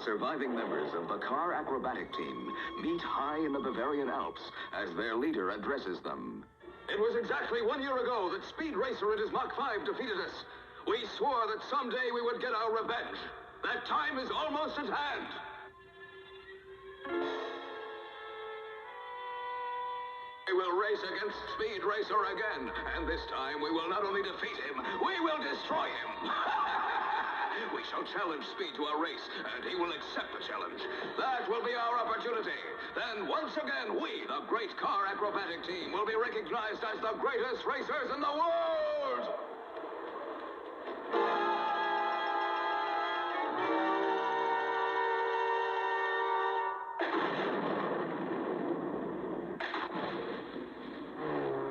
surviving members of the car acrobatic team meet high in the Bavarian Alps as their leader addresses them. It was exactly 1 year ago that Speed Racer and his Mach 5 defeated us. We swore that someday we would get our revenge. That time is almost at hand. We will race against Speed Racer again, and this time we will not only defeat him, we will destroy him. We shall challenge Speed to a race, and he will accept the challenge. That will be our opportunity. Then once again, we, the great car acrobatic team, will be recognized as the greatest racers in the world!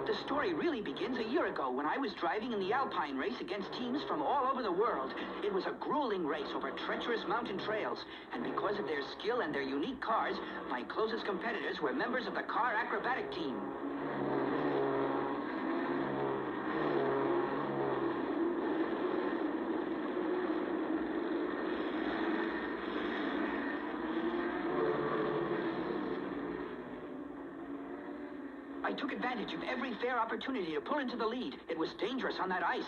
The story really begins a year ago when I was driving in the Alpine race against teams from all over the world. It was a grueling race over treacherous mountain trails, and because of their skill and their unique cars, my closest competitors were members of the car acrobatic team. I took advantage of every fair opportunity to pull into the lead. It was dangerous on that ice.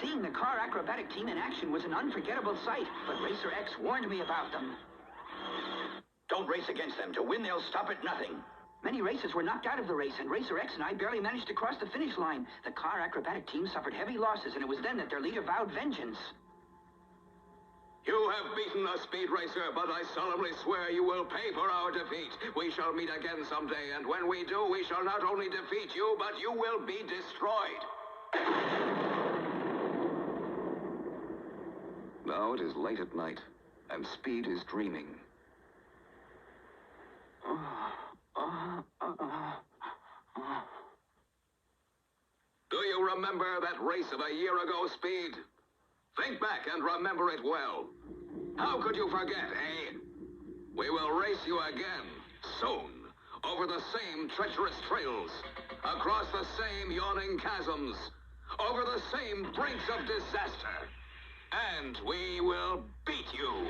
Seeing the car acrobatic team in action was an unforgettable sight, but Racer X warned me about them. Don't race against them. To win, they'll stop at nothing. Many racers were knocked out of the race, and Racer X and I barely managed to cross the finish line. The car acrobatic team suffered heavy losses, and it was then that their leader vowed vengeance. You have beaten us, Speed Racer, but I solemnly swear you will pay for our defeat. We shall meet again someday, and when we do, we shall not only defeat you, but you will be destroyed. Now it is late at night, and Speed is dreaming. Do you remember that race of a year ago, Speed? Think back and remember it well. How could you forget, eh? We will race you again, soon, over the same treacherous trails, across the same yawning chasms, over the same brinks of disaster. And we will beat you.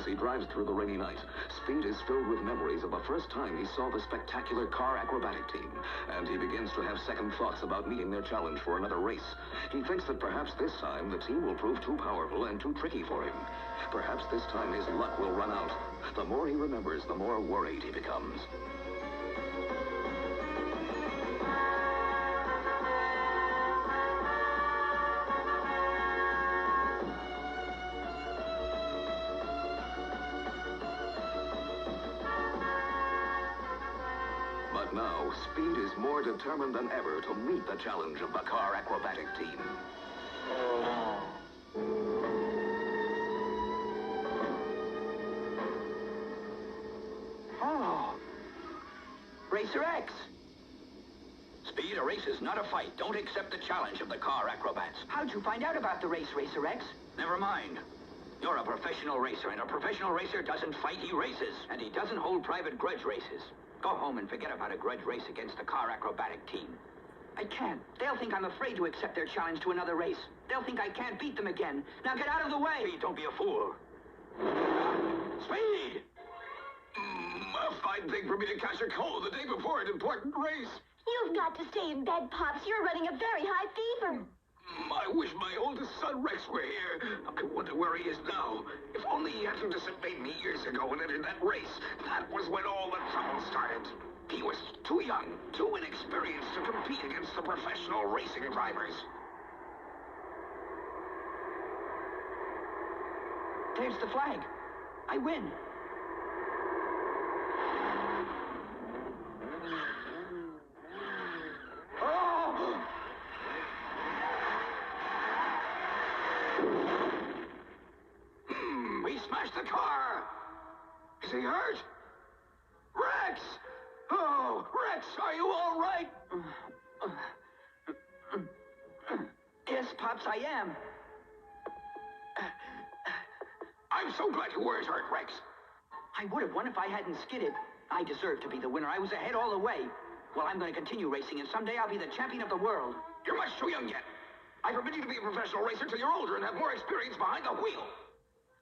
As he drives through the rainy night, Speed is filled with memories of the first time he saw the spectacular car acrobatic team, and he begins to have second thoughts about meeting their challenge for another race. He thinks that perhaps this time the team will prove too powerful and too tricky for him. Perhaps this time his luck will run out. The more he remembers, the more worried he becomes. But now, Speed is more determined than ever to meet the challenge of the car acrobatic team. Oh. Racer X. Speed, a race is not a fight. Don't accept the challenge of the car acrobats. How'd you find out about the race, Racer X? Never mind. You're a professional racer, and a professional racer doesn't fight, he races. And he doesn't hold private grudge races. Go home and forget about a grudge race against the car acrobatic team. I can't. They'll think I'm afraid to accept their challenge to another race. They'll think I can't beat them again. Now get out of the way! Speed, don't be a fool. Speed! A fine thing for me to catch a cold the day before an important race. You've got to stay in bed, Pops. You're running a very high fever. I wish my oldest son, Rex, were here. I wonder where he is now. If only he hadn't disobeyed me years ago and entered that race. That was when all the trouble started. He was too young, too inexperienced to compete against the professional racing drivers. There's the flag. I win. Oh! He smashed the car! Is he hurt? Rex! Oh, Rex, are you all right? Yes, Pops, I am. I'm so glad you weren't hurt, Rex. I would have won if I hadn't skidded. I deserved to be the winner. I was ahead all the way. Well, I'm going to continue racing, and someday I'll be the champion of the world. You're much too young yet. I forbid you to be a professional racer till you're older and have more experience behind the wheel.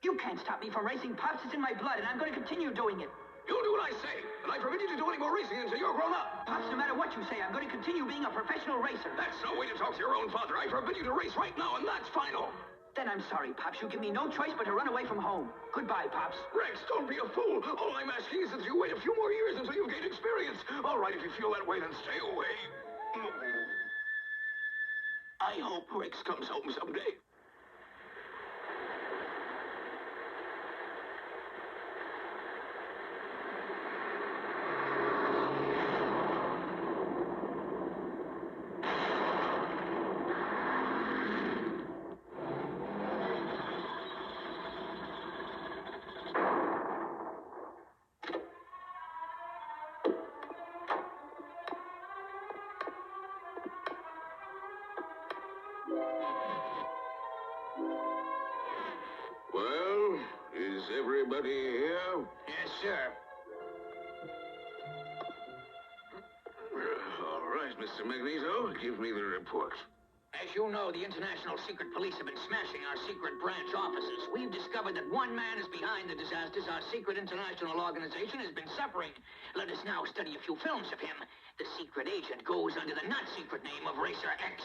You can't stop me from racing, Pops. It's in my blood, and I'm going to continue doing it. You'll do what I say, and I forbid you to do any more racing until you're grown up. Pops, no matter what you say, I'm going to continue being a professional racer. That's no way to talk to your own father. I forbid you to race right now, and that's final. Then I'm sorry, Pops. You give me no choice but to run away from home. Goodbye, Pops. Rex, don't be a fool. All I'm asking is that you wait a few more years until you've gained experience. All right, if you feel that way, then stay away. I hope Rex comes home someday. Well, is everybody here? Yes, sir. All right, Mr. Magneto, give me the report. As you know, the International Secret Police have been smashing our secret branch offices. We've discovered that one man is behind the disasters our secret international organization has been suffering. Let us now study a few films of him. The secret agent goes under the not-secret name of Racer X.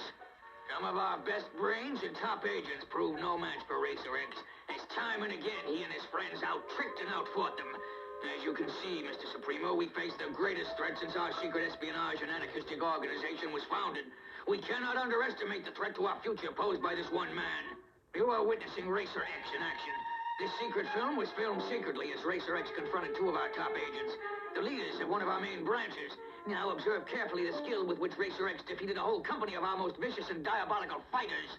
Some of our best brains and top agents prove no match for Racer X, as time and again he and his friends out-tricked and out-fought them. As you can see, Mr. Supremo, we face the greatest threat since our secret espionage and anarchistic organization was founded. We cannot underestimate the threat to our future posed by this one man. You are witnessing Racer X in action. This secret film was filmed secretly as Racer X confronted two of our top agents, the leaders of one of our main branches. Now observe carefully the skill with which Racer X defeated a whole company of our most vicious and diabolical fighters.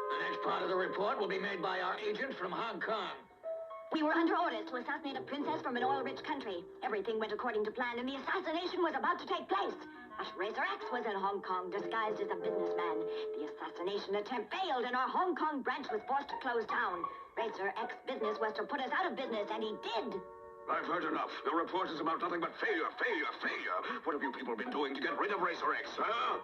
The next part of the report will be made by our agent from Hong Kong. We were under orders to assassinate a princess from an oil-rich country. Everything went according to plan, and the assassination was about to take place. But Racer X was in Hong Kong, disguised as a businessman. The assassination attempt failed, and our Hong Kong branch was forced to close down. Racer X's business was to put us out of business, and he did. I've heard enough. Your report is about nothing but failure, failure, failure. What have you people been doing to get rid of Racer X, huh?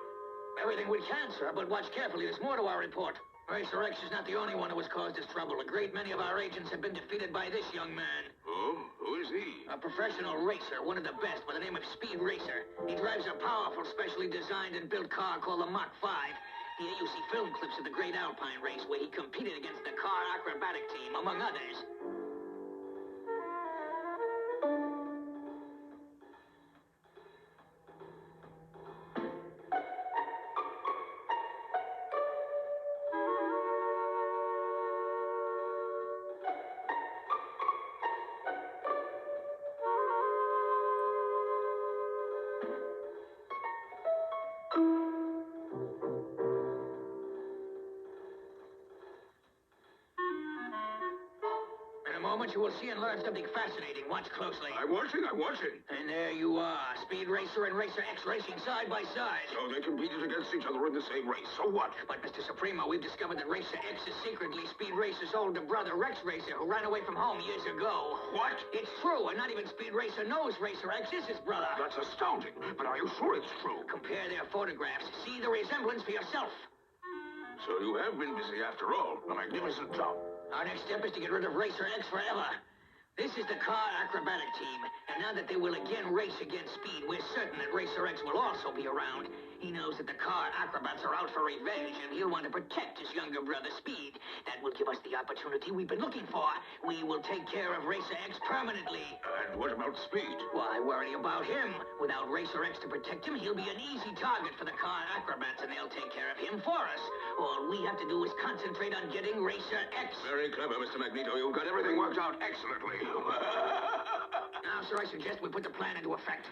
Everything we can, sir, but watch carefully. There's more to our report. Racer X is not the only one who has caused us trouble. A great many of our agents have been defeated by this young man. Oh? Who is he? A professional racer, one of the best, by the name of Speed Racer. He drives a powerful, specially designed and built car called the Mach 5. Here you see film clips of the Great Alpine Race where he competed against the car acrobatic team, among others. In a moment, you will see and learn something fascinating. Watch closely. I'm watching, I'm watching. And there you are, Speed Racer and Racer X racing side by side. So they competed against each other in the same race. So what? But, Mr. Supremo, we've discovered that Racer X is secretly Speed Racer's older brother, Rex Racer, who ran away from home years ago. What? It's true, and not even Speed Racer knows Racer X is his brother. That's astounding. But are you sure it's true? Compare their photographs. See the resemblance for yourself. So you have been busy after all. A magnificent job. Our next step is to get rid of Racer X forever. This is the car acrobatic team, and now that they will again race against Speed, we're certain that Racer X will also be around. He knows that the car acrobats are out for revenge, and he'll want to protect his younger brother, Speed. That will give us the opportunity we've been looking for. We will take care of Racer X permanently. And what about Speed? Why worry about him? Without Racer X to protect him, he'll be an easy target for the car acrobats, and they'll take care of him for us. All we have to do is concentrate on getting Racer X. Very clever, Mr. Magneto. You've got everything worked out excellently. Now, sir, I suggest we put the plan into effect.